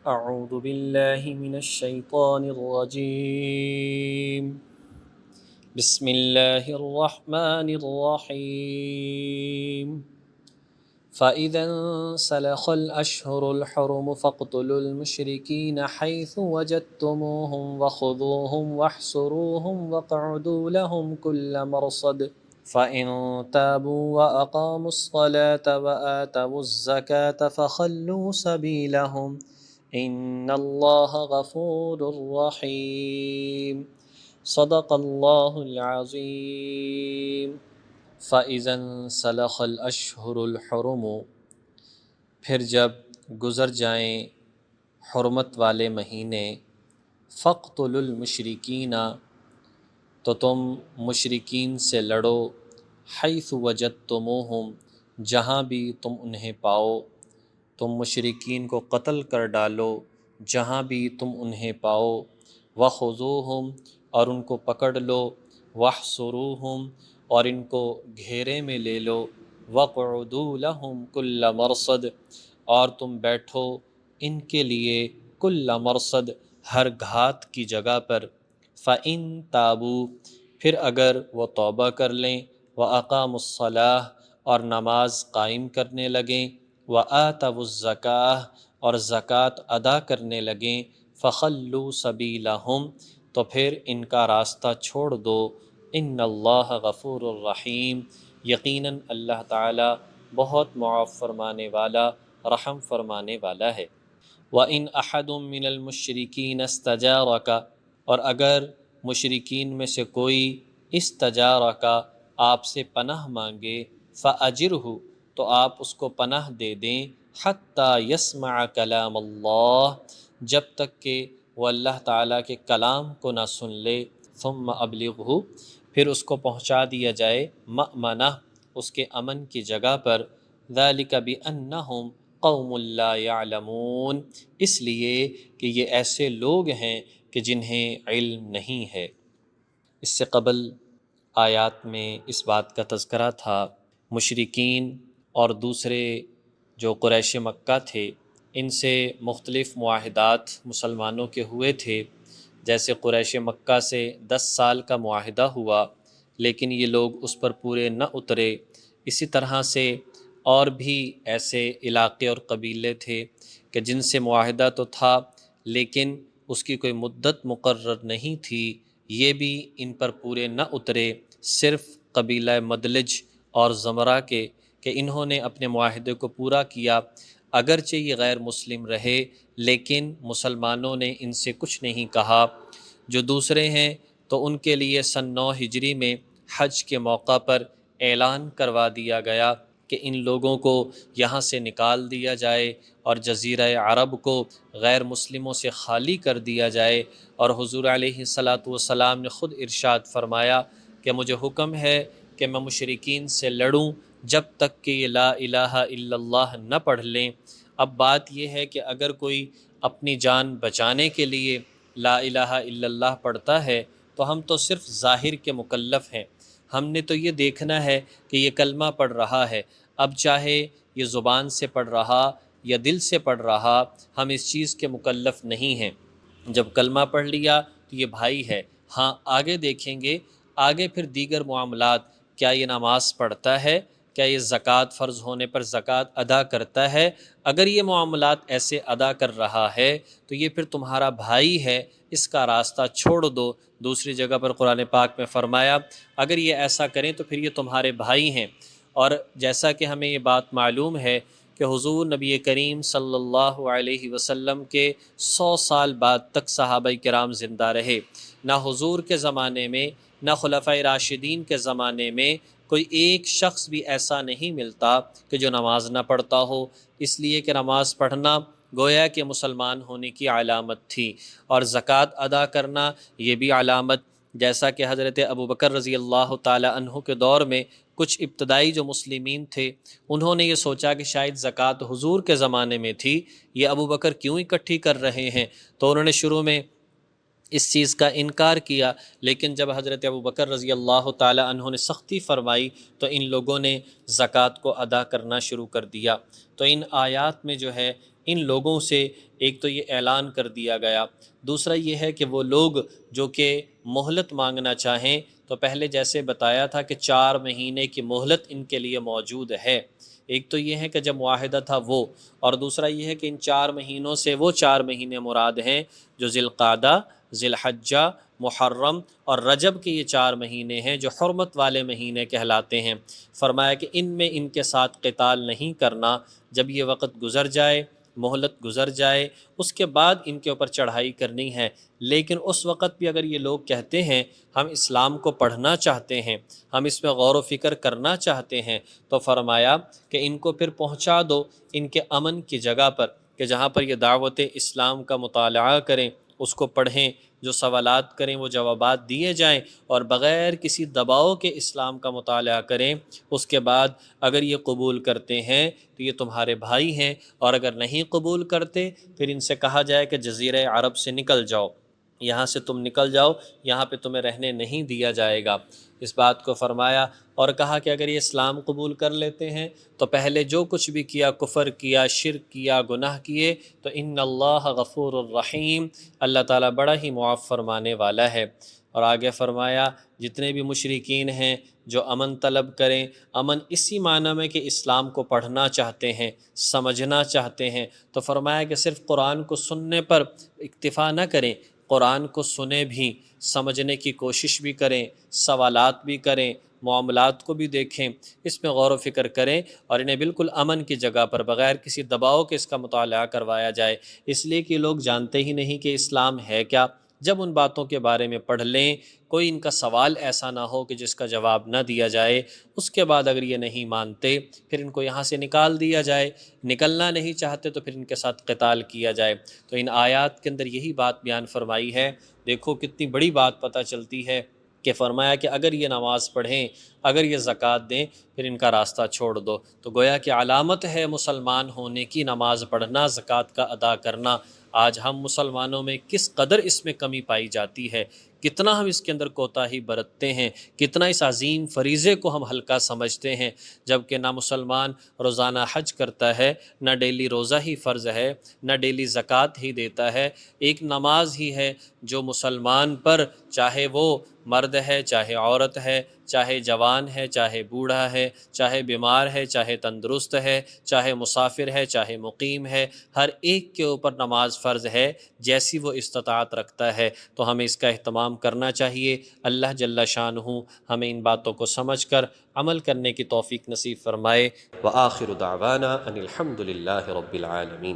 أعوذ بالله من الشيطان الرجيم. بسم الله الرحمن الرحيم. فإذا انسلخ الأشهر الحرم فاقتلوا المشركين حيث وجدتموهم وخذوهم واحصروهم واقعدوا لهم كل مرصد فإن تابوا وأقاموا الصلاة وآتوا الزكاة فخلوا سبيلهم إن الله غفور رحيم. صدق اللہ العظیم. فَإِذَا انسَلَخَ الْأَشْهُرُ الْحُرُمُ، پھر جب گزر جائیں حرمت والے مہینے، فَاقْتُلُوا الْمُشْرِكِينَ، تو تم مشرکین سے لڑو، حیث وجدتموہم، جہاں بھی تم انہیں پاؤ، تم مشرکین کو قتل کر ڈالو جہاں بھی تم انہیں پاؤ، وخذوہم، اور ان کو پکڑ لو، واحصروہم، اور ان کو گھیرے میں لے لو، وقعدوا لہم کل مرصد، اور تم بیٹھو ان کے لیے کل مرصد، ہر گھات کی جگہ پر، فَإِن تابوا، پھر اگر وہ توبہ کر لیں، وَأَقَامُوا الصَّلَاةَ، اور نماز قائم کرنے لگیں، وَآتَوُا الزَّكَاةَ، اور زکوٰۃ ادا کرنے لگیں، فَخَلُّوا سَبِيلَهُمْ، تو پھر ان کا راستہ چھوڑ دو، ان اللہ غفور الرحیم، یقیناً اللہ تعالی بہت معاف فرمانے والا، رحم فرمانے والا ہے۔ وَإِنْ أَحَدٌ مِّنَ الْمُشْرِكِينَ اسْتَجَارَكَ، اور اگر مشرکین میں سے کوئی استجارک، آپ سے پناہ مانگے، فَأَجِرْهُ، تو آپ اس کو پناہ دے دیں، حَتَّى يَسْمَعَ كَلَامَ اللَّهِ، جب تک کہ وہ اللہ تعالیٰ کے کلام کو نہ سن لے، ثُمَّ أَبْلِغْهُ، پھر اس کو پہنچا دیا جائے، مأمنہ، اس کے امن کی جگہ پر، ذَلِكَ بِأَنَّهُمْ قَوْمٌ لَا يَعْلَمُونَ، اس لیے کہ یہ ایسے لوگ ہیں کہ جنہیں علم نہیں ہے۔ اس سے قبل آیات میں اس بات کا تذکرہ تھا، مشرکین اور دوسرے جو قریش مکہ تھے، ان سے مختلف معاہدات مسلمانوں کے ہوئے تھے، جیسے قریش مکہ سے 10 سال کا معاہدہ ہوا، لیکن یہ لوگ اس پر پورے نہ اترے۔ اسی طرح سے اور بھی ایسے علاقے اور قبیلے تھے کہ جن سے معاہدہ تو تھا لیکن اس کی کوئی مدت مقرر نہیں تھی، یہ بھی ان پر پورے نہ اترے، صرف قبیلہ مدلج اور زمرہ کے، کہ انہوں نے اپنے معاہدے کو پورا کیا، اگرچہ یہ غیر مسلم رہے لیکن مسلمانوں نے ان سے کچھ نہیں کہا۔ جو دوسرے ہیں تو ان کے لیے سن 9 ہجری میں حج کے موقع پر اعلان کروا دیا گیا کہ ان لوگوں کو یہاں سے نکال دیا جائے اور جزیرہ عرب کو غیر مسلموں سے خالی کر دیا جائے، اور حضور علیہ الصلاۃ والسلام نے خود ارشاد فرمایا کہ مجھے حکم ہے کہ میں مشرکین سے لڑوں جب تک کہ یہ لا الہ الا اللہ نہ پڑھ لیں۔ اب بات یہ ہے کہ اگر کوئی اپنی جان بچانے کے لیے لا الہ الا اللہ پڑھتا ہے تو ہم تو صرف ظاہر کے مکلف ہیں، ہم نے تو یہ دیکھنا ہے کہ یہ کلمہ پڑھ رہا ہے، اب چاہے یہ زبان سے پڑھ رہا یا دل سے پڑھ رہا، ہم اس چیز کے مکلف نہیں ہیں۔ جب کلمہ پڑھ لیا تو یہ بھائی ہے، ہاں آگے دیکھیں گے، آگے پھر دیگر معاملات، کیا یہ نماز پڑھتا ہے، کیا یہ زکوٰۃ فرض ہونے پر زکوٰۃ ادا کرتا ہے، اگر یہ معاملات ایسے ادا کر رہا ہے تو یہ پھر تمہارا بھائی ہے، اس کا راستہ چھوڑ دو۔ دوسری جگہ پر قرآن پاک میں فرمایا اگر یہ ایسا کریں تو پھر یہ تمہارے بھائی ہیں۔ اور جیسا کہ ہمیں یہ بات معلوم ہے کہ حضور نبی کریم صلی اللہ علیہ وسلم کے 100 سال بعد تک صحابہ کرام زندہ رہے، نہ حضور کے زمانے میں نہ خلفۂ راشدین کے زمانے میں کوئی ایک شخص بھی ایسا نہیں ملتا کہ جو نماز نہ پڑھتا ہو، اس لیے کہ نماز پڑھنا گویا کہ مسلمان ہونے کی علامت تھی، اور زکوٰۃ ادا کرنا یہ بھی علامت، جیسا کہ حضرت ابوبکر رضی اللہ تعالی عنہ کے دور میں کچھ ابتدائی جو مسلمین تھے انہوں نے یہ سوچا کہ شاید زکوٰۃ حضور کے زمانے میں تھی، یہ ابوبکر کیوں اکٹھی کر رہے ہیں، تو انہوں نے شروع میں اس چیز کا انکار کیا، لیکن جب حضرت ابوبکر رضی اللہ تعالی عنہ نے سختی فرمائی تو ان لوگوں نے زکوٰۃ کو ادا کرنا شروع کر دیا۔ تو ان آیات میں جو ہے ان لوگوں سے ایک تو یہ اعلان کر دیا گیا، دوسرا یہ ہے کہ وہ لوگ جو کہ مہلت مانگنا چاہیں تو پہلے جیسے بتایا تھا کہ 4 مہینے کی مہلت ان کے لیے موجود ہے۔ ایک تو یہ ہے کہ جب معاہدہ تھا وہ، اور دوسرا یہ ہے کہ ان 4 مہینوں سے وہ 4 مہینے مراد ہیں جو ذی القعدہ، ذی الحجہ، محرم اور رجب کے یہ 4 مہینے ہیں جو حرمت والے مہینے کہلاتے ہیں۔ فرمایا کہ ان میں ان کے ساتھ قتال نہیں کرنا، جب یہ وقت گزر جائے، مہلت گزر جائے، اس کے بعد ان کے اوپر چڑھائی کرنی ہے۔ لیکن اس وقت بھی اگر یہ لوگ کہتے ہیں ہم اسلام کو پڑھنا چاہتے ہیں، ہم اس میں غور و فکر کرنا چاہتے ہیں، تو فرمایا کہ ان کو پھر پہنچا دو ان کے امن کی جگہ پر، کہ جہاں پر یہ دعوت اسلام کا مطالعہ کریں، اس کو پڑھیں، جو سوالات کریں وہ جوابات دیے جائیں، اور بغیر کسی دباؤ کے اسلام کا مطالعہ کریں۔ اس کے بعد اگر یہ قبول کرتے ہیں تو یہ تمہارے بھائی ہیں، اور اگر نہیں قبول کرتے پھر ان سے کہا جائے کہ جزیرہ عرب سے نکل جاؤ، یہاں سے تم نکل جاؤ، یہاں پہ تمہیں رہنے نہیں دیا جائے گا۔ اس بات کو فرمایا اور کہا کہ اگر یہ اسلام قبول کر لیتے ہیں تو پہلے جو کچھ بھی کیا، کفر کیا، شرک کیا، گناہ کیے، تو ان اللہ غفور الرحیم، اللہ تعالیٰ بڑا ہی معاف فرمانے والا ہے۔ اور آگے فرمایا جتنے بھی مشرکین ہیں جو امن طلب کریں، امن اسی معنی میں کہ اسلام کو پڑھنا چاہتے ہیں، سمجھنا چاہتے ہیں، تو فرمایا کہ صرف قرآن کو سننے پر اکتفا نہ کریں، قرآن کو سنیں بھی، سمجھنے کی کوشش بھی کریں، سوالات بھی کریں، معاملات کو بھی دیکھیں، اس میں غور و فکر کریں، اور انہیں بالکل امن کی جگہ پر بغیر کسی دباؤ کے اس کا مطالعہ کروایا جائے، اس لیے کہ لوگ جانتے ہی نہیں کہ اسلام ہے کیا۔ جب ان باتوں کے بارے میں پڑھ لیں، کوئی ان کا سوال ایسا نہ ہو کہ جس کا جواب نہ دیا جائے، اس کے بعد اگر یہ نہیں مانتے پھر ان کو یہاں سے نکال دیا جائے، نکلنا نہیں چاہتے تو پھر ان کے ساتھ قتال کیا جائے۔ تو ان آیات کے اندر یہی بات بیان فرمائی ہے۔ دیکھو کتنی بڑی بات پتہ چلتی ہے کہ فرمایا کہ اگر یہ نماز پڑھیں، اگر یہ زکوٰۃ دیں، پھر ان کا راستہ چھوڑ دو۔ تو گویا کہ علامت ہے مسلمان ہونے کی نماز پڑھنا، زکوٰۃ کا ادا کرنا۔ آج ہم مسلمانوں میں کس قدر اس میں کمی پائی جاتی ہے، کتنا ہم اس کے اندر کوتاہی برتتے ہیں، کتنا اس عظیم فریضے کو ہم ہلکا سمجھتے ہیں، جبکہ نہ مسلمان روزانہ حج کرتا ہے، نہ ڈیلی روزہ ہی فرض ہے، نہ ڈیلی زکوٰۃ ہی دیتا ہے۔ ایک نماز ہی ہے جو مسلمان پر، چاہے وہ مرد ہے، چاہے عورت ہے، چاہے جوان ہے، چاہے بوڑھا ہے، چاہے بیمار ہے، چاہے تندرست ہے، چاہے مسافر ہے، چاہے مقیم ہے، ہر ایک کے اوپر نماز فرض ہے جیسی وہ استطاعت رکھتا ہے۔ تو ہمیں اس کا اہتمام کرنا چاہیے۔ اللہ جل شانہ ہمیں ان باتوں کو سمجھ کر عمل کرنے کی توفیق نصیب فرمائے۔ وآخر دعوانا ان الحمد للہ رب العالمین۔